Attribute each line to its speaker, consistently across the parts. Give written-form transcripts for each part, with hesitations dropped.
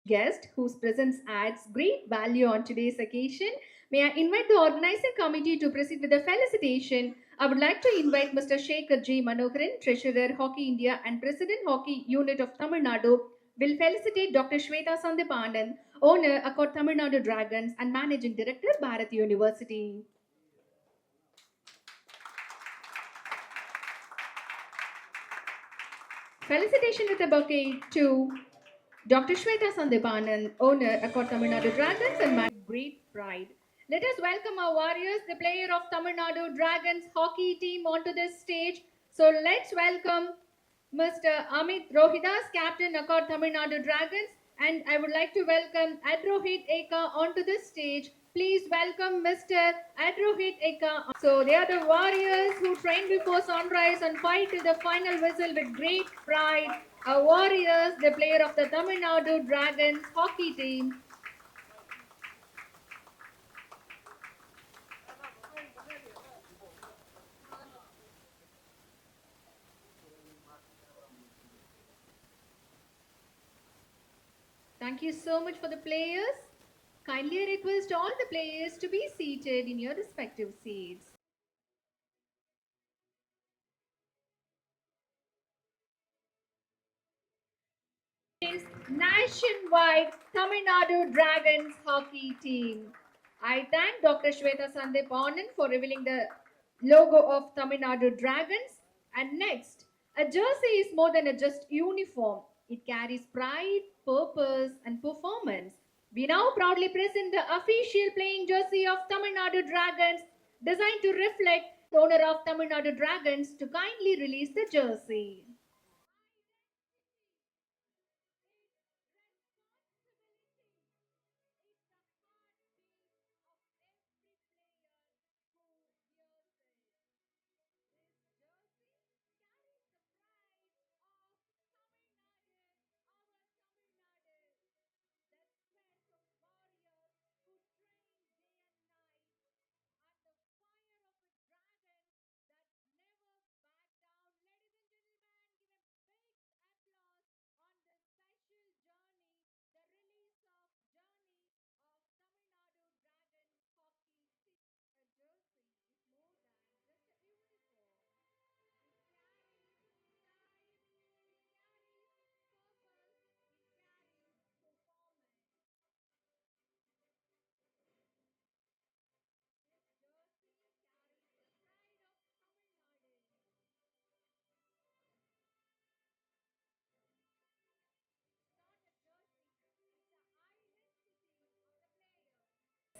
Speaker 1: Guest whose presence adds great value on today's occasion. May I invite the organizing committee to proceed with the felicitation. I would like to invite Mr. Shekhar J. Manokaran, Treasurer, Hockey India and President, Hockey Unit of Tamil Nadu, will felicitate Dr. Shweta Sandipanand, owner, Accord Tamil Nadu Dragons and Managing Director, Bharat University. Felicitation with a bouquet to Dr. Shweta Sandipanand, owner, Accord Tamil Nadu Dragons and with great pride. Let us welcome our warriors, the player of Tamil Nadu Dragons hockey team onto this stage. So let's welcome Mr. Amit Rohidas, captain Accord Tamil Nadu Dragons, and I would like to welcome Adrohit Eka onto the stage. Please welcome Mr. Adrohit Eka. So they are the warriors who train before sunrise and fight till the final whistle with great pride. Our warriors, the player of the Tamil Nadu Dragons hockey team. Thank you so much for the players. Kindly request all the players to be seated in your respective seats. Is nationwide Tamil Nadu Dragons hockey team. I thank Dr. Shweta Sandip Anand for revealing the logo of Tamil Nadu Dragons. And next, a jersey is more than a just uniform. It carries pride, purpose, and performance. We now proudly present the official playing jersey of Tamil Nadu Dragons, designed to reflect the owner of Tamil Nadu Dragons to kindly release the jersey.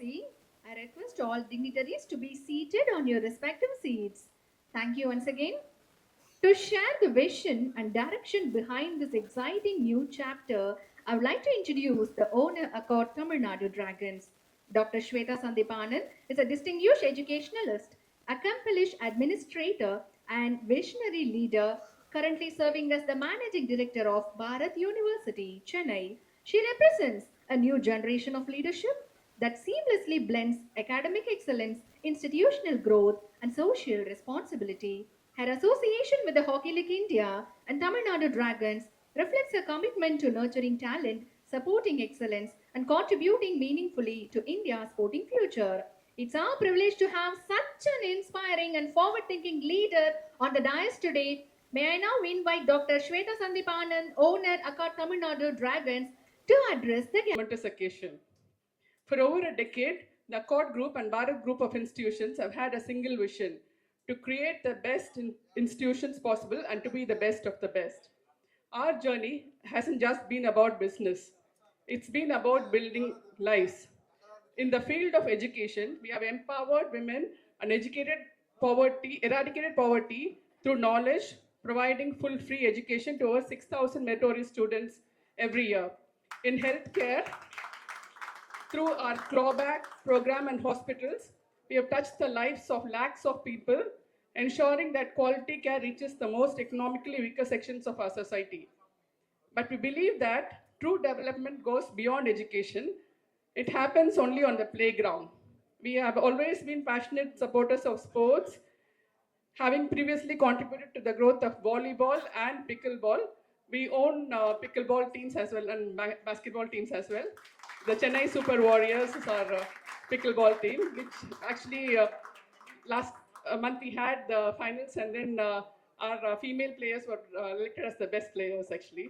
Speaker 1: I request all dignitaries to be seated on your respective seats. Thank you once again. To share the vision and direction behind this exciting new chapter, I would like to introduce the owner Accord Tamil Nadu Dragons. Dr. Shweta Sandipanan is a distinguished educationalist, accomplished administrator, and visionary leader, currently serving as the managing director of Bharat University, Chennai. She represents a new generation of leadership that seamlessly blends academic excellence, institutional growth, and social responsibility. Her association with the Hockey League India and Tamil Nadu Dragons reflects her commitment to nurturing talent, supporting excellence, and contributing meaningfully to India's sporting future. It's our privilege to have such an inspiring and forward thinking leader on the dais today. May I now invite Dr. Shweta Sandipanan, owner Accord Tamil Nadu Dragons, to address the
Speaker 2: momentous occasion. For over a decade, the Accord Group and Bharat Group of institutions have had a single vision to create the best institutions possible and to be the best of the best. Our journey hasn't just been about business, it's been about building lives. In the field of education, we have empowered women and eradicated poverty through knowledge, providing full free education to over 6,000 meritorious students every year. In healthcare, through our clawback program and hospitals, we have touched the lives of lakhs of people, ensuring that quality care reaches the most economically weaker sections of our society. But we believe that true development goes beyond education. It happens only on the playground. We have always been passionate supporters of sports, having previously contributed to the growth of volleyball and pickleball. We own pickleball teams as well and basketball teams as well. The Chennai Super Warriors is our pickleball team, which actually last month we had the finals, and then our female players were elected as the best players actually.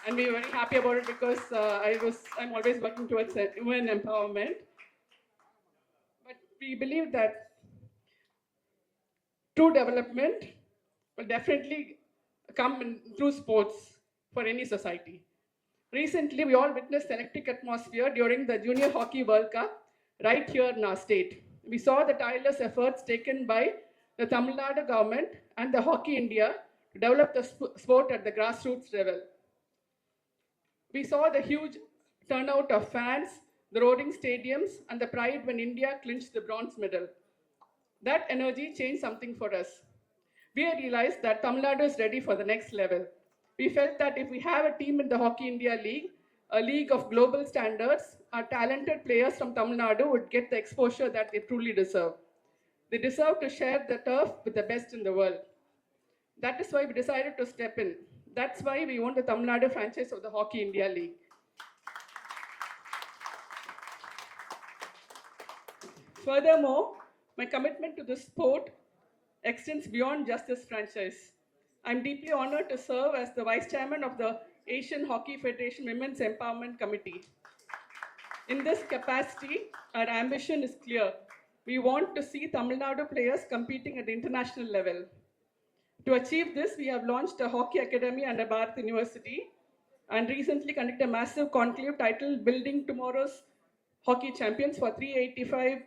Speaker 2: And we were very happy about it because I'm always working towards women empowerment. But we believe that true development will definitely come through sports for any society. Recently, we all witnessed the electric atmosphere during the Junior Hockey World Cup right here in our state. We saw the tireless efforts taken by the Tamil Nadu government and the Hockey India to develop the sport at the grassroots level. We saw the huge turnout of fans, the roaring stadiums, and the pride when India clinched the bronze medal. That energy changed something for us. We realized that Tamil Nadu is ready for the next level. We felt that if we have a team in the Hockey India League, a league of global standards, our talented players from Tamil Nadu would get the exposure that they truly deserve. They deserve to share the turf with the best in the world. That is why we decided to step in. That's why we own the Tamil Nadu franchise of the Hockey India League. Furthermore, my commitment to this sport extends beyond just this franchise. I'm deeply honored to serve as the Vice Chairman of the Asian Hockey Federation Women's Empowerment Committee. In this capacity, our ambition is clear. We want to see Tamil Nadu players competing at the international level. To achieve this, we have launched a hockey academy under Bharat University and recently conducted a massive conclave titled Building Tomorrow's Hockey Champions for 385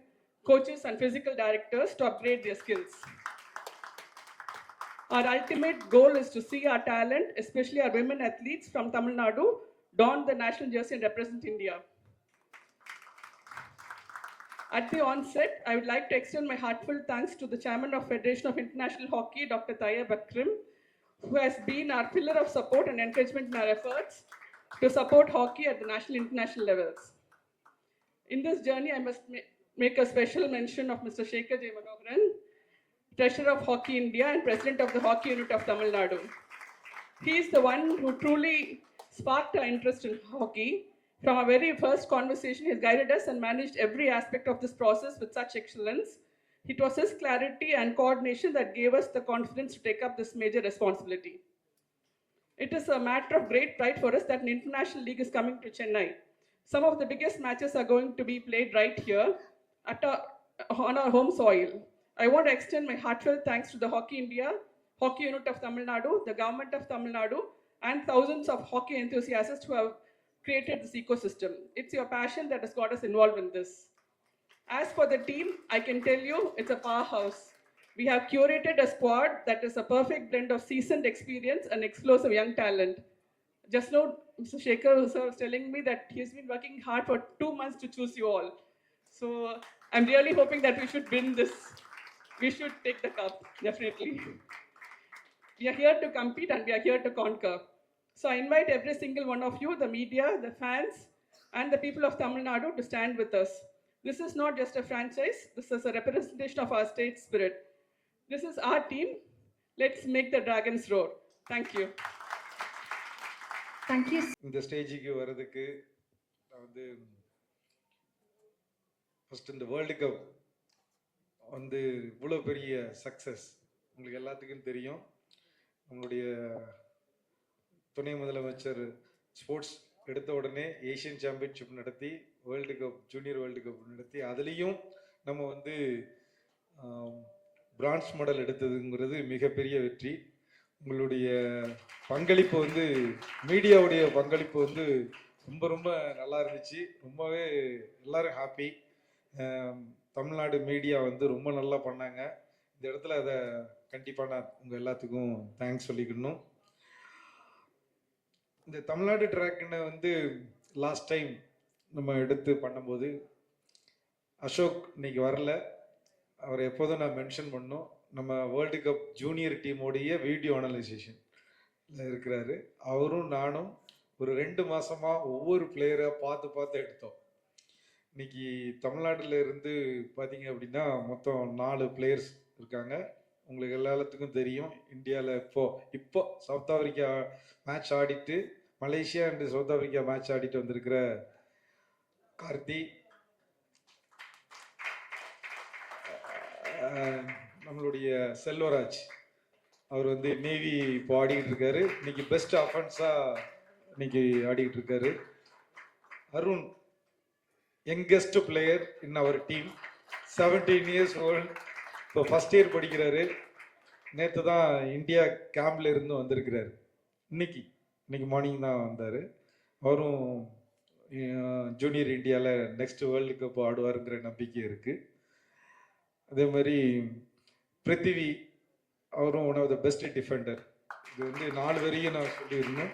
Speaker 2: coaches and physical directors to upgrade their skills. Our ultimate goal is to see our talent, especially our women athletes from Tamil Nadu, don the national jersey and represent India. At the onset, I would like to extend my heartfelt thanks to the Chairman of Federation of International Hockey, Dr. Tayyab Akram, who has been our pillar of support and encouragement in our efforts to support hockey at the national and international levels. In this journey, I must make a special mention of Mr. Shekhar J. Manoharan, Treasurer of Hockey India and President of the Hockey Unit of Tamil Nadu. He is the one who truly sparked our interest in hockey. From our very first conversation, he has guided us and managed every aspect of this process with such excellence. It was his clarity and coordination that gave us the confidence to take up this major responsibility. It is a matter of great pride for us that an international league is coming to Chennai. Some of the biggest matches are going to be played right here on our home soil. I want to extend my heartfelt thanks to the Hockey India, Hockey Unit of Tamil Nadu, the Government of Tamil Nadu, and thousands of hockey enthusiasts who have created this ecosystem. It's your passion that has got us involved in this. As for the team, I can tell you it's a powerhouse. We have curated a squad that is a perfect blend of seasoned experience and explosive young talent. Just now, Mr. Shekhar sir was telling me that he's been working hard for 2 months to choose you all. So I'm really hoping that we should win this. We should take the cup, definitely. We are here to compete and we are here to conquer. So I invite every single one of you, the media, the fans, and the people of Tamil Nadu to stand with us. This is not just a franchise, this is a representation of our state spirit. This is our team. Let's make the dragons roar. Thank you.
Speaker 1: Thank you.
Speaker 3: இந்த ஸ்டேஜுக்கு வர்றதுக்கு நான் வந்து first இந்த world cup வந்து இவ்வளோ பெரிய success உங்களுக்கு எல்லாத்துக்கும் தெரியும். நம்மளுடைய துணை முதலமைச்சர் ஸ்போர்ட்ஸ் எடுத்த உடனே ஏஷியன் சாம்பியன்ஷிப் நடத்தி world cup junior world cup நடத்தி அதுலேயும் நம்ம வந்து பிரான்ஸ் மெடல் எடுத்ததுங்கிறது மிகப்பெரிய வெற்றி. உங்களுடைய பங்களிப்பு வந்து மீடியாவுடைய பங்களிப்பு வந்து ரொம்ப ரொம்ப நல்லா இருந்துச்சு. ரொம்பவே எல்லாரும் ஹாப்பி. தமிழ்நாடு மீடியா வந்து ரொம்ப நல்லா பண்ணாங்க. இந்த இடத்துல அதை கண்டிப்பாக நான் உங்கள் எல்லாத்துக்கும் தேங்க்ஸ் சொல்லிக்கணும். இந்த தமிழ்நாடு ட்ராக்னு வந்து லாஸ்ட் டைம் நம்ம எடுத்து பண்ணும்போது அசோக் இன்னைக்கு வரல. அவர் எப்போதும் நான் மென்ஷன் பண்ணோம். நம்ம வேர்ல்டு கப் ஜூனியர் டீமோடைய வீடியோ அனலைசேஷன் இருக்கிறாரு. அவரும் நானும் ஒரு 2 மாசமா ஒவ்வொரு பிளேயரை பார்த்து எடுத்தோம். இன்னைக்கு தமிழ்நாட்டில் இருந்து பார்த்தீங்க அப்படின்னா மொத்தம் 4 பிளேயர்ஸ் இருக்காங்க. உங்களுக்கு எல்லாத்துக்கும் தெரியும். இந்தியாவில் இப்போ சவுத் ஆப்பிரிக்கா மேட்ச் ஆடிட்டு, Malaysia and south Africa match ஆடிட்டு வந்திருக்கிற கார்த்தி, நம்மளுடைய செல்வராஜ், அவர் வந்து நேவி இப்போ ஆடிக்கிட்டு இருக்காரு. இன்னைக்கு பெஸ்ட் அஃபென்ஸா இன்னைக்கு ஆடிக்கிட்டு இருக்காரு. Arun, youngest player in our team, 17 years old, இப்போ ஃபர்ஸ்ட் இயர் படிக்கிறாரு. நேற்று தான் இந்தியா கேம்ப்ல இருந்து வந்திருக்கிறாரு. இன்னைக்கு மார்னிங் தான் வந்தார். அவரும் ஜூனியர் இந்தியாவில் நெக்ஸ்ட் வேர்ல்டு கப் ஆடுவாருங்கிற நம்பிக்கை இருக்குது. அதே மாதிரி பிருத்திவி, அவரும் one of the best defender. இது வந்து 4 வரையும் நான் சொல்லியிருந்தேன்.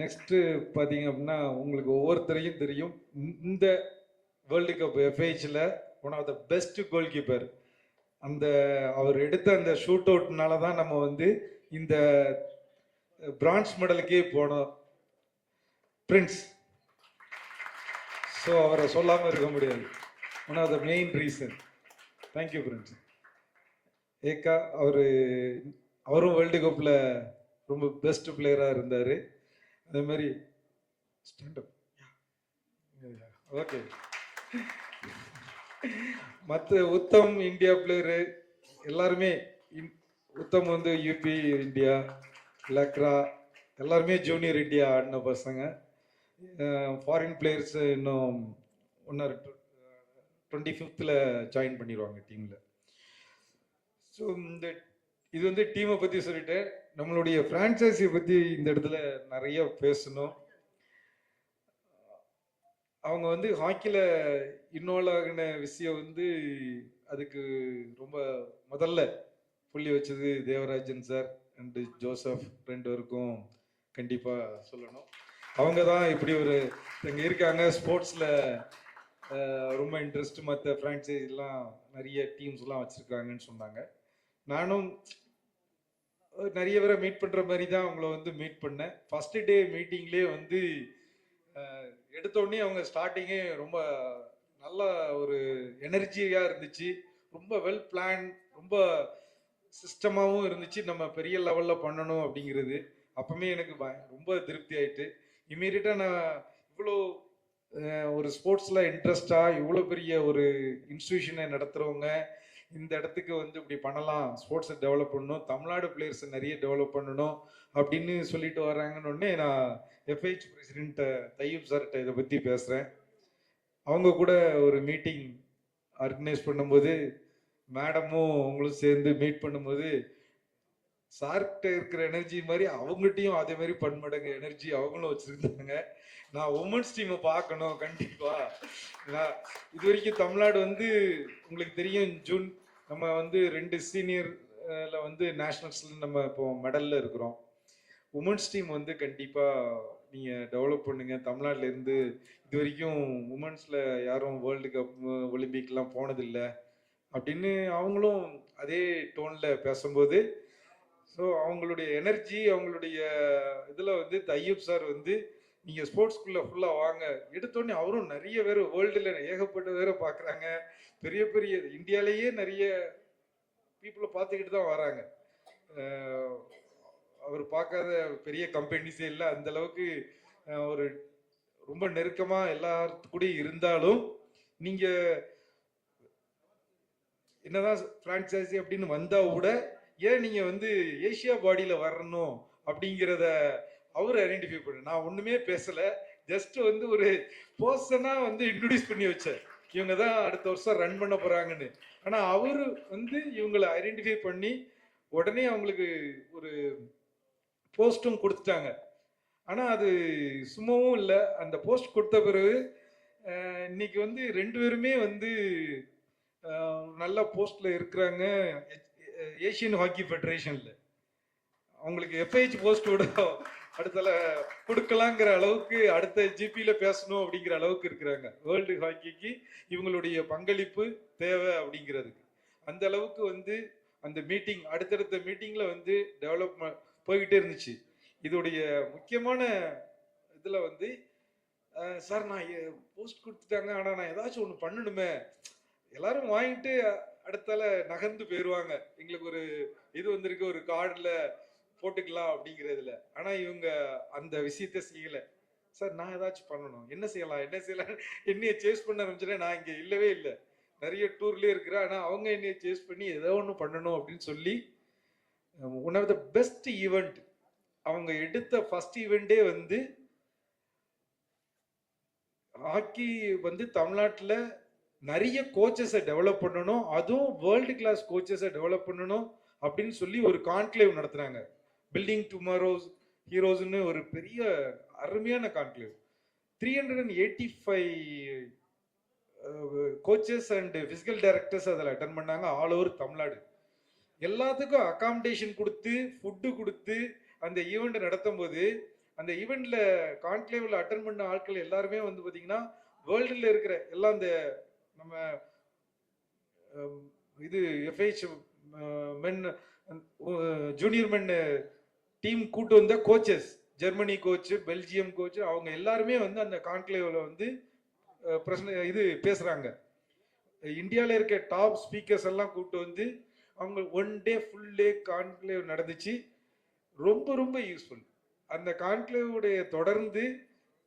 Speaker 3: நெக்ஸ்ட்டு பார்த்தீங்க அப்படின்னா உங்களுக்கு ஒவ்வொருத்தரையும் தெரியும். இந்த வேர்ல்டு கப் எஃப்ஐஹெச்சில் one of the best goalkeeper. அவர் எடுத்த அந்த ஷூட் அவுட்னால தான் நம்ம வந்து இந்த பிரான்ஸ் மெடலுக்கே போனோம். பிரின்ஸ், ஸோ அவரை சொல்லாமல் இருக்க முடியாது. One of the main reason. Thank you Prince. ஏகா, அவரும் வேர்ல்டு கப்பில் ரொம்ப பெஸ்ட் பிளேயராக இருந்தார். அதே மாதிரி ஸ்டாண்டப், ஓகே. மற்ற உத்தம் இந்தியா பிளேயரு எல்லாருமே, உத்தம் வந்து யூபி இந்தியா, லக்ரா எல்லாருமே ஜூனியர் இந்தியா ஆடின பசங்க. ஃபாரின் பிளேயர்ஸ் இன்னும் 25th ஜாயின் பண்ணிடுவாங்க டீமில். ஸோ இது வந்து டீமை பற்றி சொல்லிட்டேன். நம்மளுடைய ஃப்ரான்ச்சைஸியை பற்றி இந்த இடத்துல நிறைய பேசணும். அவங்க வந்து ஹாக்கியில் இன்வால்வ் ஆகின விஷயம் வந்து அதுக்கு ரொம்ப முதல்ல புள்ளி வச்சது தேவராஜன் சார் அண்டு ஜோசப், 2 பேருக்கும் கண்டிப்பாக சொல்லணும். அவங்க தான் இப்படி இங்கே இருக்காங்க. ஸ்போர்ட்ஸில் ரொம்ப இன்ட்ரெஸ்ட், மற்ற ஃப்ரான்ச்சைஸ்லாம் நிறைய டீம்ஸ்லாம் வச்சுருக்காங்கன்னு சொன்னாங்க. நானும் நிறைய பேரை மீட் பண்ணுற மாதிரி தான் அவங்கள வந்து மீட் பண்ணேன். ஃபஸ்ட்டு டே மீட்டிங்லேயே வந்து எடுத்தோடனே அவங்க ஸ்டார்டிங்கே ரொம்ப நல்ல ஒரு எனர்ஜியாக இருந்துச்சு. ரொம்ப வெல் பிளான், ரொம்ப சிஸ்டமாகவும் இருந்துச்சு. நம்ம பெரிய லெவலில் பண்ணணும் அப்படிங்கிறது அப்பவுமே எனக்கு ரொம்ப திருப்தி ஆயிட்டு, இம்மீடியட்டாக நான் இவ்வளோ ஒரு ஸ்போர்ட்ஸில் இன்ட்ரெஸ்டாக இவ்வளோ பெரிய ஒரு இன்ஸ்டியூஷனை நடத்துகிறவங்க இந்த இடத்துக்கு வந்து இப்படி பண்ணலாம், ஸ்போர்ட்ஸை டெவலப் பண்ணணும், தமிழ்நாடு பிளேயர்ஸை நிறைய டெவலப் பண்ணணும் அப்படின்னு சொல்லிட்டு வராங்கன்னு நான் எஃப்ஐஹெச் பிரசிடென்ட் தையூப் சார்கிட்ட இதை பற்றி பேசுகிறேன். அவங்க கூட ஒரு மீட்டிங் ஆர்கனைஸ் பண்ணும்போது மேடமும் அவங்களும் சேர்ந்து மீட் பண்ணும்போது சார்கிட்ட இருக்கிற எனர்ஜி மாதிரி அவங்ககிட்டையும் அதே மாதிரி பன்மடங்கு எனர்ஜி அவங்களும் வச்சுருந்தாங்க. நான் உமன்ஸ் டீமை பார்க்கணும் கண்டிப்பாக. நான் இது வரைக்கும் தமிழ்நாடு வந்து உங்களுக்கு தெரியும், ஜூன் நம்ம வந்து 2 சீனியர்ல வந்து நேஷனல்ஸில் நம்ம இப்போ மெடலில் இருக்கிறோம். உமன்ஸ் டீம் வந்து கண்டிப்பாக நீங்கள் டெவலப் பண்ணுங்க. தமிழ்நாட்டிலேருந்து இது வரைக்கும் உமன்ஸில் யாரும் வேர்ல்டு கப் ஒலிம்பிக்லாம் போனதில்லை அப்படின்னு அவங்களும் அதே டோனில் பேசும்போது, ஸோ அவங்களுடைய எனர்ஜி, அவங்களுடைய இதில் வந்து தையூப் சார் வந்து நீங்கள் ஸ்போர்ட்ஸ்குள்ளே ஃபுல்லாக வாங்க, எடுத்தோடனே அவரும் நிறைய பேர் வேர்ல்டில் ஏகப்பட்ட பேரை பார்க்குறாங்க. பெரிய பெரிய இந்தியாவிலேயே நிறைய பீப்புளை பார்த்துக்கிட்டு தான் வராங்க. அவர் பார்க்காத பெரிய கம்பெனிஸே இல்லை. அந்த அளவுக்கு ஒரு ரொம்ப நெருக்கமாக எல்லாத்துக்கூடயும் இருந்தாலும், நீங்கள் என்னதான் ஃப்ரான்ச்சைசி அப்படின்னு வந்தால் கூட ஏன் நீங்கள் வந்து ஏஷியா பாடியில் வரணும் அப்படிங்கிறத அவர் ஐடென்டிஃபை பண்ண. நான் ஒன்றுமே பேசலை, ஜஸ்ட் வந்து ஒரு பர்சனாக வந்து இன்ட்ரடியூஸ் பண்ணி வச்சேன். இவங்க தான் அடுத்த வருஷம் ரன் பண்ண போகிறாங்கன்னு. ஆனால் அவர் வந்து இவங்களை ஐடென்டிஃபை பண்ணி உடனே அவங்களுக்கு ஒரு போஸ்ட்டும் கொடுத்துட்டாங்க. ஆனால் அது சும்மாவும் இல்லை. அந்த போஸ்ட் கொடுத்த பிறகு இன்னைக்கு வந்து 2 பேருமே வந்து நல்ல போஸ்ட்டில் இருக்கிறாங்க. ஏஷியன் ஹாக்கி ஃபெடரேஷனில் அவங்களுக்கு எஃப்ஐஹெச் போஸ்ட் விட அடுத்தல கொடுக்கலாங்கிற அளவுக்கு, அடுத்த ஜிபியில் பேசணும் அப்படிங்கிற அளவுக்கு இருக்கிறாங்க. வேர்ல்டு ஹாக்கிக்கு இவங்களுடைய பங்களிப்பு தேவை அப்படிங்கிறதுக்கு அந்த அளவுக்கு வந்து அந்த மீட்டிங் அடுத்தடுத்த மீட்டிங்கில் வந்து டெவலப்மெண்ட் போய்கிட்டே இருந்துச்சு. இதோடைய முக்கியமான இதில் வந்து சார் நான் போஸ்ட் கொடுத்துட்டாங்க, ஆனால் நான் ஏதாச்சும் ஒன்று பண்ணணுமே, எல்லாரும் வாங்கிட்டு அடுத்தால நகர்ந்து போயிருவாங்க. எங்களுக்கு ஒரு இது வந்திருக்கு, ஒரு கார்டுல போட்டுக்கலாம் அப்படிங்கிறதுல. ஆனா இவங்க அந்த விஷயத்த செய்யல. சார் நான் ஏதாச்சும் பண்ணணும், என்ன செய்யலாம் என்ன செய்யலாம், என்னைய சேஸ் பண்ண ஆரம்பிச்சுட்டேன். நான் இங்க இல்லவே இல்லை, நிறைய டூர்லயே இருக்கிறேன். ஆனா அவங்க என்னைய சேஸ் பண்ணி ஏதோ ஒன்று பண்ணணும் அப்படின்னு சொல்லி one of the best event அவங்க எடுத்த ஃபர்ஸ்ட் ஈவெண்டே வந்து ஹாக்கி வந்து தமிழ்நாட்டில் நிறைய கோச்சஸை டெவலப் பண்ணணும், அதுவும் வேர்ல்டு கிளாஸ் கோச்சஸை டெவலப் பண்ணணும் அப்படின்னு சொல்லி ஒரு கான்க்ளேவ் நடத்துனாங்க. பில்டிங் டுமாரோஸ் ஹீரோஸ்னு ஒரு பெரிய அருமையான conclave. 385 coaches and physical directors அதில் அட்டன் பண்ணாங்க, ஆல் ஓவர் தமிழ்நாடு. எல்லாத்துக்கும் அகாமடேஷன் கொடுத்து ஃபுட்டு கொடுத்து அந்த ஈவெண்ட் நடத்தும் போது அந்த ஈவெண்ட்ல கான்க்ளேவ்ல அட்டன் பண்ண ஆட்கள் எல்லாருமே வந்து பாத்தீங்கன்னா வேர்ல்டுல இருக்கிற எல்லாம் இந்த நம்ம இது எஃப்ஐஹெச் மென் ஜூனியர் மென் டீம் கூட்டு வந்த coaches, Germany coach, Belgium coach, அவங்க எல்லாருமே வந்து அந்த கான்க்ளேவ்ல வந்து இது பேசுறாங்க. இந்தியாவில் இருக்க டாப் ஸ்பீக்கர்ஸ் எல்லாம் கூப்பிட்டு வந்து அவங்க one day full day conclave நடந்துச்சு. ரொம்ப ரொம்ப யூஸ்ஃபுல். அந்த கான்க்ளேவுடைய தொடர்ந்து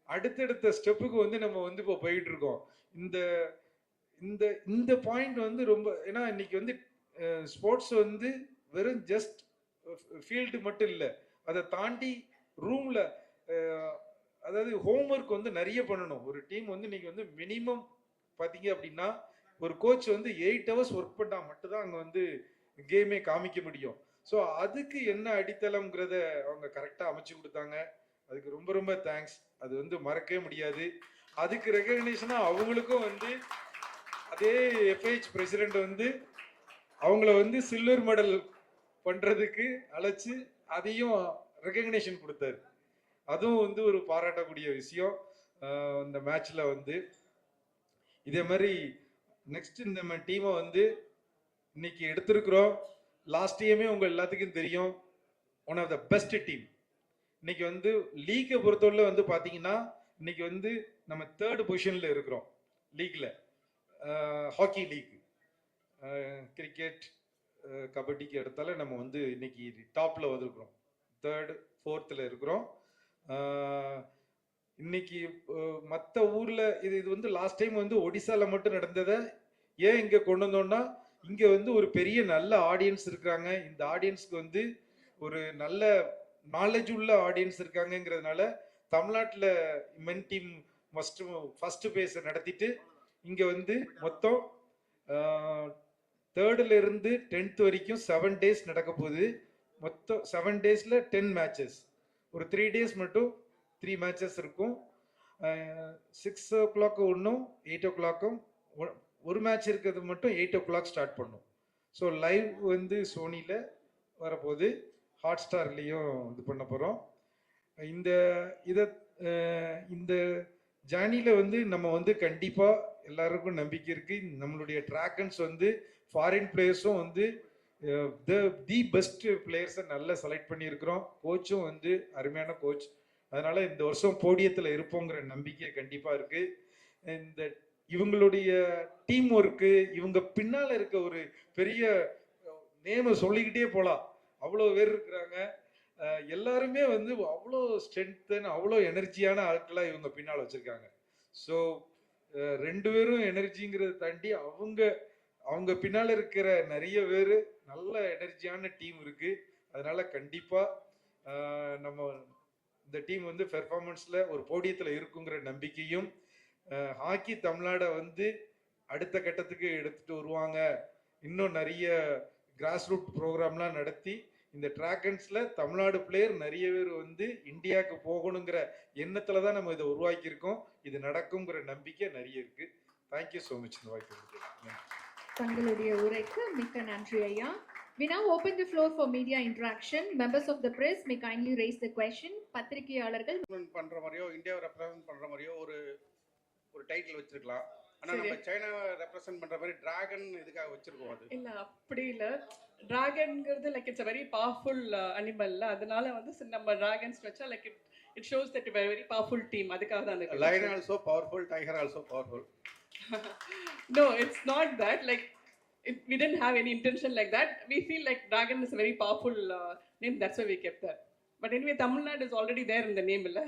Speaker 3: அடுத்தடுத்த ஸ்டெப்புக்கு வந்து நம்ம வந்து இப்போ போயிட்டு இருக்கோம். இந்த இந்த இந்த பாயிண்ட் வந்து ரொம்ப, ஏன்னா இன்னைக்கு வந்து ஸ்போர்ட்ஸ் வந்து வெறும் ஜஸ்ட் ஃபீல்டு மட்டும் இல்லை, அதை தாண்டி ரூம்ல அதாவது ஹோம்ஒர்க் வந்து நிறைய பண்ணணும். ஒரு டீம் வந்து இன்னைக்கு வந்து மினிமம் பார்த்தீங்க அப்படின்னா ஒரு கோச் வந்து 8 hours ஒர்க் பண்ணா மட்டும்தான் அங்கே வந்து கேமே காமிக்க முடியும். ஸோ அதுக்கு என்ன அடித்தளம்ங்கிறத அவங்க கரெக்டாக அமைச்சு கொடுத்தாங்க. அதுக்கு ரொம்ப ரொம்ப தேங்க்ஸ். அது வந்து மறக்கவே முடியாது. அதுக்கு ரெகக்னேஷனாக அவங்களுக்கும் வந்து அதே எஃப்ஐஹெச் பிரசிடென்ட் வந்து அவங்கள வந்து சில்வர் மெடல் பண்ணுறதுக்கு அழைச்சி அதையும் ரெகக்னேஷன் கொடுத்தாரு. அதுவும் வந்து ஒரு பாராட்டக்கூடிய விஷயம். இந்த மேட்ச்சில் வந்து இதே மாதிரி நெக்ஸ்ட் இந்த டீமை வந்து இன்னைக்கு எடுத்திருக்கிறோம். லாஸ்ட் இயருமே உங்க எல்லாத்துக்கும் தெரியும், one of the best team. இன்னைக்கு வந்து லீக்கை பொறுத்தவரை வந்து பாத்தீங்கன்னா இன்னைக்கு வந்து நம்ம 3rd பொசிஷன்ல இருக்கிறோம் லீக்ல. ஹாக்கி லீக், கிரிக்கெட், கபடிக்கு எடுத்தால நம்ம வந்து இன்னைக்கு டாப்ல வந்திருக்கிறோம். 3rd 4th இருக்கிறோம். இன்னைக்கு மற்ற ஊர்ல இது வந்து லாஸ்ட் டைம் வந்து ஒடிசால மட்டும் நடந்ததை ஏன் இங்க கொண்டு வந்தோம்னா, இங்க வந்து ஒரு பெரிய நல்ல ஆடியன்ஸ் இருக்காங்க. இந்த ஆடியன்ஸ்க்கு வந்து ஒரு நல்ல நாலேஜ் உள்ள ஆடியன்ஸ் இருக்காங்கிறதுனால தமிழ்நாட்டில் மென் டீம் ஃபர்ஸ்ட் பேஸ் நடத்திட்டு இங்க வந்து மொத்தம் 3rd இருந்து 10th வரைக்கும் 7 days நடக்க போகுது. மொத்தம் 7 daysல 10 matches. ஒரு 3 days மட்டும் 3 matches இருக்கும். 6 o'clock ஒன்றும் 8 o'clock ஒரு மேட்ச் இருக்கிறது மட்டும் 8 o'clock ஸ்டார்ட் பண்ணும். ஸோ லைவ் வந்து சோனியில் வரப்போகுது, ஹாட் ஸ்டார்லேயும் இது பண்ண போகிறோம். இந்த ஜேர்னியில் வந்து நம்ம வந்து கண்டிப்பாக எல்லாருக்கும் நம்பிக்கை இருக்குது. நம்மளுடைய ட்ராக்கன்ஸ் வந்து ஃபாரின் பிளேயர்ஸும் வந்து தி பெஸ்ட் பிளேயர்ஸை நல்லா செலக்ட் பண்ணியிருக்கிறோம். கோச்சும் வந்து அருமையான கோச். அதனால இந்த வருஷம் போடியத்தில் இருப்போங்கிற நம்பிக்கை கண்டிப்பாக இருக்குது. இந்த இவங்களுடைய டீம் ஒர்க்கு, இவங்க பின்னால் இருக்க ஒரு பெரிய நேம் சொல்லிக்கிட்டே போகலாம், அவ்வளோ பேர் இருக்கிறாங்க. எல்லாருமே வந்து அவ்வளோ ஸ்ட்ரென்த்தன், அவ்வளோ எனர்ஜியான ஆட்களாக இவங்க பின்னால் வச்சுருக்காங்க. ஸோ 2 பேரும் எனர்ஜிங்கிறத தாண்டி அவங்க பின்னால் இருக்கிற நிறைய பேர் நல்ல எனர்ஜியான டீம் இருக்கு. அதனால கண்டிப்பாக நம்ம இந்த டீம் வந்து பெர்ஃபார்மன்ஸில் ஒரு போடியத்தில் இருக்குங்கிற நம்பிக்கையும், ஹாக்கி தமிழ்நாடை வந்து அடுத்த கட்டத்துக்கு எடுத்துட்டு வருவாங்க. இன்னும் நிறைய கிராஸ் ரூட் ப்ரோக்ராம்லாம் நடத்தி இந்த ட்ராகன்ஸ்ல தமிழ்நாடு பிளேயர் நிறைய பேர் வந்து இந்தியாவுக்கு போகணுங்கிற எண்ணத்துல தான் நம்ம இதை உருவாக்கியிருக்கோம். இது நடக்குங்கிற நம்பிக்கை நிறைய இருக்கு. Thank you so much. இந்த வாய்ப்பு
Speaker 1: தங்களுடைய உரைக்கு மிக்க நன்றி ஐயா. We now open the floor for media interaction. Members of the press may kindly raise the question. பத்திரிகையாளர்கள்
Speaker 4: பண்ற மாதிரியோ இந்தியாவை ரெப்ரசன்ட் பண்ற மாதிரியோ ஒரு டைட்டில் வச்சிருக்கலாம். ஆனா நம்ம சைனாவை ரெப்ரசன்ட் பண்ற மாதிரி டிராகன் இதுக்காக வச்சிருக்கோம். அது
Speaker 2: இல்ல, அப்படி இல்ல. டிராகன்ங்கிறது like it's a very powerful animal. அதனால வந்து நம்ம டிராகன்ஸ் வச்சா like it shows that we are a very powerful team. அதுக்காக தான் அந்த
Speaker 4: lion also powerful, tiger also powerful.
Speaker 2: No, it's not that. Like we didn't have any intention like that. We feel like dragon is a very powerful name. That's why we kept that. But anyway, Tamil Nadu is already there in the name, illa.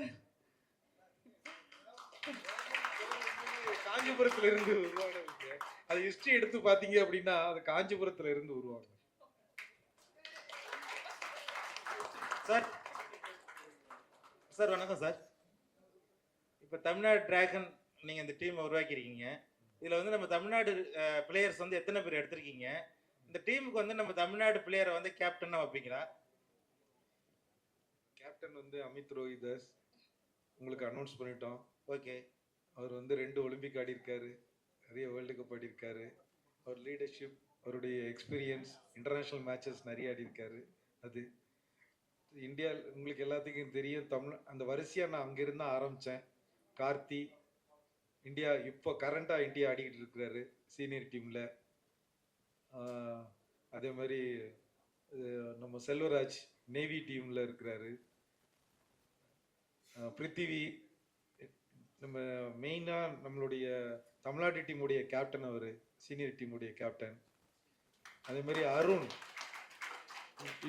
Speaker 3: காஞ்சிபுரத்துல இருந்து உருவானதுங்க. அது history எடுத்து பாத்தீங்க அப்படின்னா அது காஞ்சிபுரத்துல இருந்து உருவாங்க.
Speaker 5: Sir sir வணக்கம் சார். இப்போ தமிழ்நாடு டிராகன் நீங்கள் இந்த டீமை உருவாக்கியிருக்கீங்க. இதில் வந்து நம்ம தமிழ்நாடு பிளேயர்ஸ் வந்து எத்தனை பேர் எடுத்திருக்கீங்க? இந்த டீமுக்கு வந்து நம்ம தமிழ்நாடு பிளேயரை வந்து கேப்டனாக வைப்பீங்களா?
Speaker 3: கேப்டன் வந்து அமித் ரோஹிதாஸ் உங்களுக்கு அனௌன்ஸ் பண்ணிட்டோம்.
Speaker 5: ஓகே.
Speaker 3: அவர் வந்து 2 ஒலிம்பிக் ஆடி இருக்காரு, நிறைய வேர்ல்டு கப் ஆடி இருக்காரு. அவர் லீடர்ஷிப், அவருடைய எக்ஸ்பீரியன்ஸ், இன்டர்நேஷ்னல் மேட்சஸ் நிறைய ஆடி இருக்காரு. அது இந்தியா உங்களுக்கு எல்லாத்துக்கும் தெரியும். அந்த வரிசையாக நான் அங்கிருந்து ஆரம்பித்தேன். கார்த்தி இந்தியா இப்போ கரண்டாக இந்தியா ஆடிக்கிட்டு இருக்கிறாரு சீனியர் டீமில். அதே மாதிரி நம்ம செல்வராஜ் நேவி டீமில் இருக்கிறாரு. பிருத்திவி நம்ம மெயினாக நம்மளுடைய தமிழ்நாட்டு டீமுடைய கேப்டன், அவர் சீனியர் டீமுடைய கேப்டன். அதே மாதிரி அருண்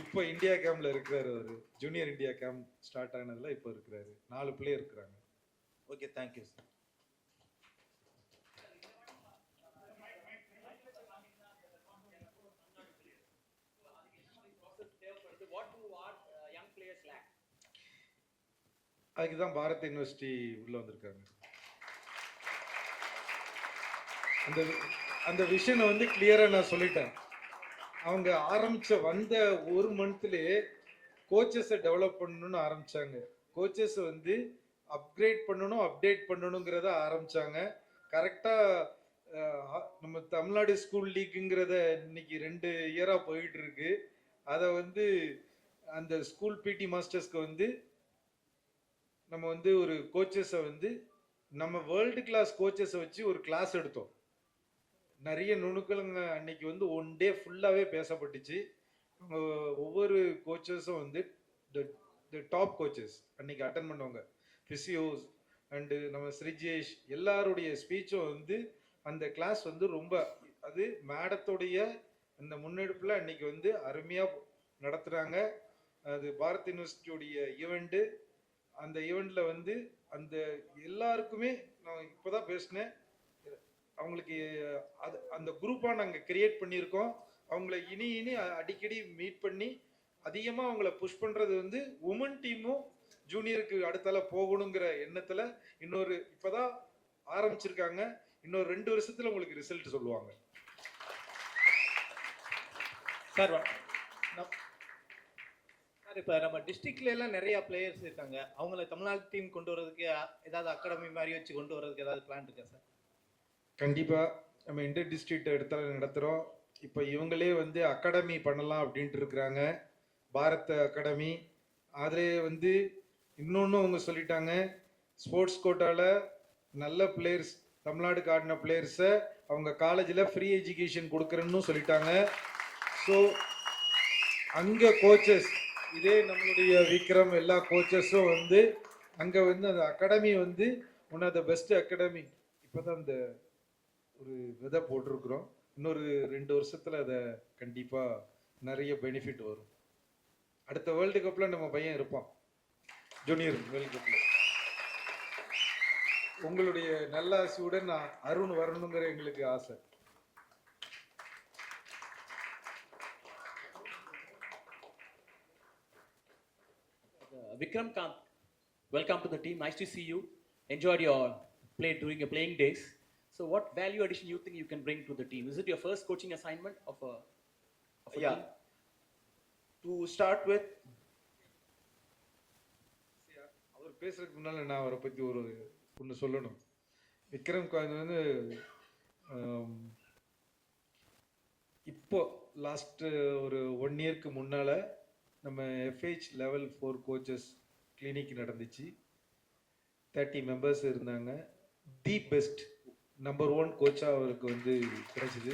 Speaker 3: இப்போ இந்தியா கேம்ப்ல இருக்கிறாரு. அவர் ஜூனியர் இந்தியா கேம்ப் ஸ்டார்ட் ஆனதுல இப்போ இருக்கிறாரு. 4 பிளேயர் இருக்கிறாங்க.
Speaker 5: Okay, thank you sir.
Speaker 3: அதுக்கு தான் பாரத் யூனிவர்சிட்டி உள்ள வந்திருக்காங்க. அந்த விஷனை வந்து கிளியரா நான் சொல்லிட்டேன். அவங்க வந்த 1 மந்த்லயே கோச்சஸை டெவலப் பண்ணணும்னு ஆரம்பிச்சாங்க. கோச்சஸ் வந்து அப்கிரேட் பண்ணணும், அப்டேட் பண்ணணுங்கிறத ஆரம்பிச்சாங்க. கரெக்டா நம்ம தமிழ்நாடு ஸ்கூல் லீக்குங்கிறத இன்னைக்கு 2 இயரா போயிட்டு இருக்கு. அதை வந்து அந்த ஸ்கூல் பிடி மாஸ்டர்ஸ்க்கு வந்து நம்ம வந்து ஒரு கோச்சஸை வந்து நம்ம வேர்ல்டு கிளாஸ் கோச்சஸை வச்சு ஒரு கிளாஸ் எடுத்தோம். நிறைய நுணுக்கலுங்க அன்னைக்கு வந்து 1 டே ஃபுல்லாகவே பேசப்பட்டுச்சு. ஒவ்வொரு கோச்சஸும் வந்து டாப் கோச்சஸ் அன்னைக்கு அட்டன் பண்ணுவாங்க. ஃபிசியோஸ் அண்டு நம்ம ஸ்ரீஜேஷ் எல்லாருடைய ஸ்பீச்சும் வந்து அந்த கிளாஸ் வந்து ரொம்ப அது மேடத்துடைய அந்த முன்னெடுப்பில் அன்னைக்கு வந்து அருமையாக நடத்துகிறாங்க. அது பாரத் யூனிவர்சிட்டியுடைய ஈவெண்ட்டு. அந்த ஈவெண்ட்டில் வந்து அந்த எல்லாருக்குமே நான் இப்போ தான் பேசினேன். அவங்களுக்கு அது அந்த குரூப்பாக நாங்கள் கிரியேட் பண்ணியிருக்கோம். அவங்கள இனி அடிக்கடி மீட் பண்ணி அதிகமாக அவங்கள புஷ் பண்ணுறது வந்து உமன் டீமும் ஜூனியருக்கு அடுத்தால போகணுங்கிற எண்ணத்தில் இப்போ தான் ஆரம்பிச்சிருக்காங்க. இன்னொரு 2 வருஷத்தில் உங்களுக்கு ரிசல்ட் சொல்லுவாங்க.
Speaker 6: சார் இப்போ நம்ம டிஸ்ட்ரிக்ட்ல எல்லாம் நிறைய பிளேயர்ஸ் இருக்காங்க. அவங்கள தமிழ்நாடு டீம் கொண்டு வரதுக்கு ஏதாவது அகாடமி மாதிரி வச்சு கொண்டு வரதுக்கு ஏதாவது பிளான் இருக்கா சார்?
Speaker 3: கண்டிப்பாக நம்ம இன்டர் டிஸ்ட்ரிக்ட் இடத்துல நடத்துகிறோம். இப்போ இவங்களே வந்து அகாடமி பண்ணலாம் அப்படின்ட்டு இருக்கிறாங்க, பாரத் அகாடமி. அதிலே வந்து இன்னொன்று அவங்க சொல்லிட்டாங்க, ஸ்போர்ட்ஸ் கோட்டாவில் நல்ல பிளேயர்ஸ் தமிழ்நாடுக்கு ஆடின பிளேயர்ஸை அவங்க காலேஜில் ஃப்ரீ எஜுகேஷன் கொடுக்குறேன்னு சொல்லிட்டாங்க. ஸோ அங்கே கோச்சஸ் இதே நம்மளுடைய விக்ரம் எல்லா கோச்சஸும் வந்து அங்கே வந்து அந்த அகாடமி வந்து one of the best academy. இப்போ தான் அந்த ஒரு விதை போட்டிருக்கிறோம். இன்னொரு 2 வருஷத்தில் அதை கண்டிப்பாக நிறைய பெனிஃபிட் வரும். அடுத்த வேர்ல்டு கப்பில் நம்ம பையன் இருப்பான், ஜூனியர் வேர்ல்டு கப்பில். உங்களுடைய நல்ல ஆசையுடன் அருண் வரணுங்கிற எங்களுக்கு ஆசை.
Speaker 7: Vikram Kant, welcome to the team. Nice to see you. Enjoyed your play during your playing days. So, what value addition you think you can bring to the team? Is it your first coaching assignment of a
Speaker 5: Yeah.
Speaker 7: team?
Speaker 5: To start with,
Speaker 3: அவர் பேசுறதுக்கு முன்னால் நான் அவரை பற்றி ஒன்று சொல்லணும். விக்ரம் காந்த் வந்து இப்போ last ஒரு 1 இயர்க்கு முன்னால் நம்ம FH லெவல் 4 கோச்சஸ் கிளினிக் நடந்துச்சு. 30 மெம்பர்ஸ் இருந்தாங்க. தி பெஸ்ட் நம்பர் 1 கோச்சாக அவருக்கு வந்து கிடைச்சிது.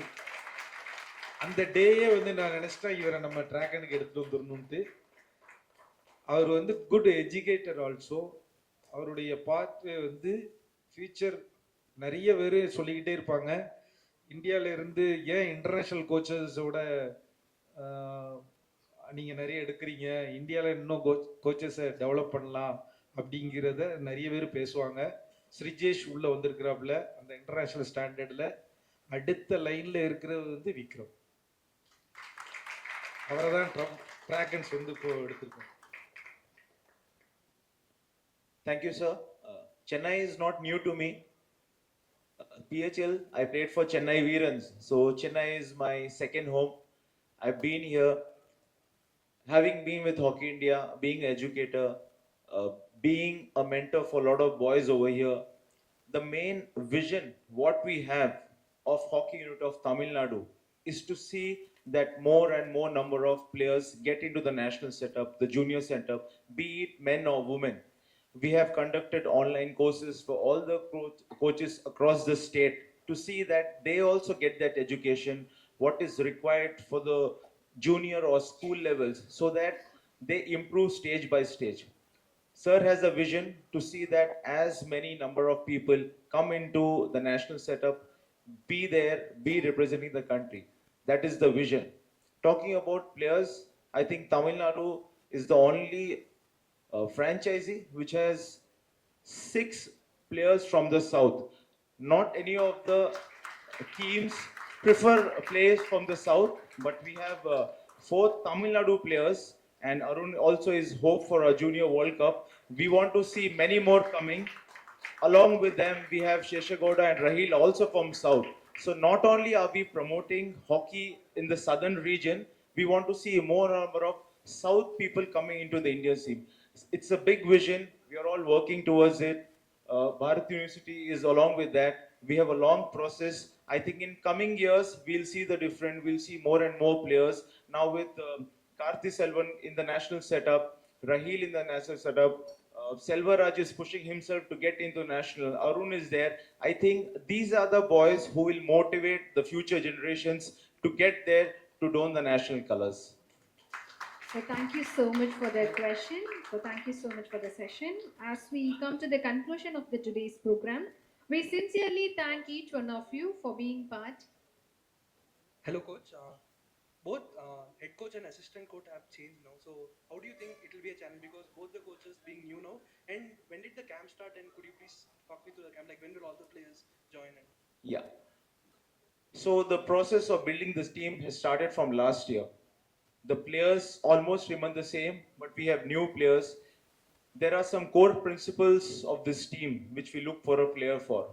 Speaker 3: அந்த டேயே வந்து நான் நினச்சிட்டேன் இவரை நம்ம ட்ராகனுக்கு எடுத்துகிட்டு வந்துடணுன்ட்டு. அவர் வந்து குட் எஜுகேட்டர் ஆல்சோ. அவருடைய பார்ட் வந்து ஃபியூச்சர் நிறைய பேர் சொல்லிக்கிட்டே இருப்பாங்க. இந்தியால இருந்து ஏன் இன்டர்நேஷ்னல் கோச்சஸோட நீங்கள் நிறைய எடுக்கிறீங்க, இந்தியாவில் இன்னும் கோச்சஸை டெவலப் பண்ணலாம் அப்படிங்கிறத நிறைய பேர் பேசுவாங்க. ஸ்ரிஜேஷ் உள்ளே வந்திருக்கிறாப்புல அந்த இன்டர்நேஷ்னல் ஸ்டாண்டர்டில் அடுத்த லைனில் இருக்கிறது வந்து விக்ரம். அவரை தான் ட்ராகன்ஸ் வந்து இப்போ எடுத்திருக்கோம்.
Speaker 8: Thank you, sir. Chennai is not new to me. PHL, I played for Chennai Veerans. So Chennai is my second home. I've been here, having been with Hockey India, being an educator, being a mentor for a lot of boys over here. The main vision, what we have of Hockey Unit of Tamil Nadu is to see that more and more number of players get into the national setup, the junior setup, be it men or women. We have conducted online courses for all the coaches across the state to see that they also get that education, what is required for the junior or school levels, so that they improve stage by stage. Sir has a vision to see that as many number of people come into the national setup, be there, be representing the country. That is the vision. Talking about players, I think Tamil Nadu is the only franchisee which has 6 players from the south. Not any of the teams prefer players from the south, but we have 4 Tamil Nadu players, and Arun also is hope for a junior World Cup. We want to see many more coming. Along with them, we have Sheshagoda and Rahil also from south. So not only are we promoting hockey in the southern region, we want to see more number of south people coming into the Indian team. It's a big vision. We are all working towards it. Bharat University is along with that. We have a long process. I think in coming years, we'll see the different. We'll see more and more players. Now with Karthi Selvan in the national setup, Rahil in the national setup, Selvaraj is pushing himself to get into national. Arun is there. I think these are the boys who will motivate the future generations to get there to don the national colors.
Speaker 1: So thank you so much for that question. So thank you so much for the session. As we come to the conclusion of the today's program, we sincerely thank each one of you for being part.
Speaker 9: Hello, coach. Both head coach and assistant coach have changed now. So how do you think it will be a challenge, because both the coaches being new now? And when did the camp start? And could you please talk me through the camp? Like when will all the players join? And
Speaker 8: Yeah. So the process of building this team has started from last year. The players almost remain the same, but we have new players. There are some core principles of this team which we look for a player for.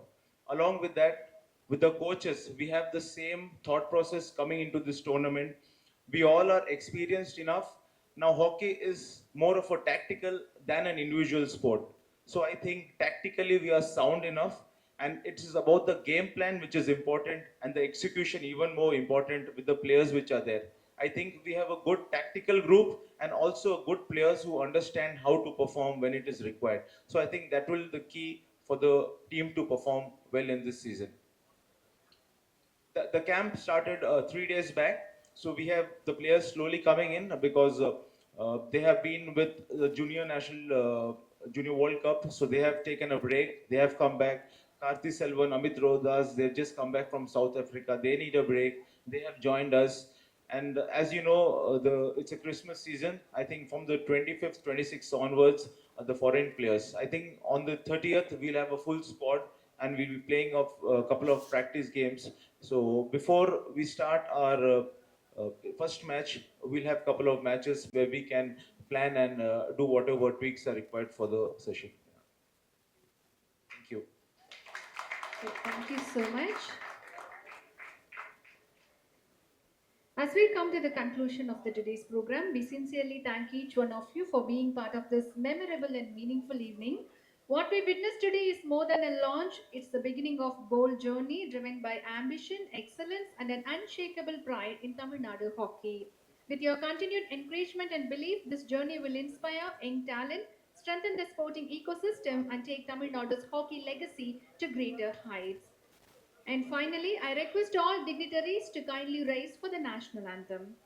Speaker 8: Along with that, with the coaches, we have the same thought process coming into this tournament. We all are experienced enough. Now hockey is more of a tactical than an individual sport. So I think tactically we are sound enough, and it is about the game plan which is important, and the execution even more important with the players which are there. I think we have a good tactical group and also good players who understand how to perform when it is required. So I think that will be the key for the team to perform well in this season. The camp started 3 days back. So we have the players slowly coming in because they have been with the junior World Cup. So they have taken a break. They have come back. Karthi Selvan, Amit Rodas, they've just come back from South Africa. They need a break. They have joined us. And as you know, it's a Christmas season. I think from the 25th, 26th onwards, the foreign players. I think on the 30th, we'll have a full squad and we'll be playing a couple of practice games. So before we start our first match, we'll have a couple of matches where we can plan and do whatever tweaks are required for the session. Thank you.
Speaker 1: So thank you so much. As we come to the conclusion of today's program, we sincerely thank each one of you for being part of this memorable and meaningful evening. What we witnessed today is more than a launch, it's the beginning of bold journey driven by ambition, excellence, and an unshakable pride in Tamil Nadu hockey. With your continued encouragement and belief, this journey will inspire young talent, strengthen the sporting ecosystem, and take Tamil Nadu's hockey legacy to greater heights. And finally, I request all dignitaries to kindly rise for the national anthem.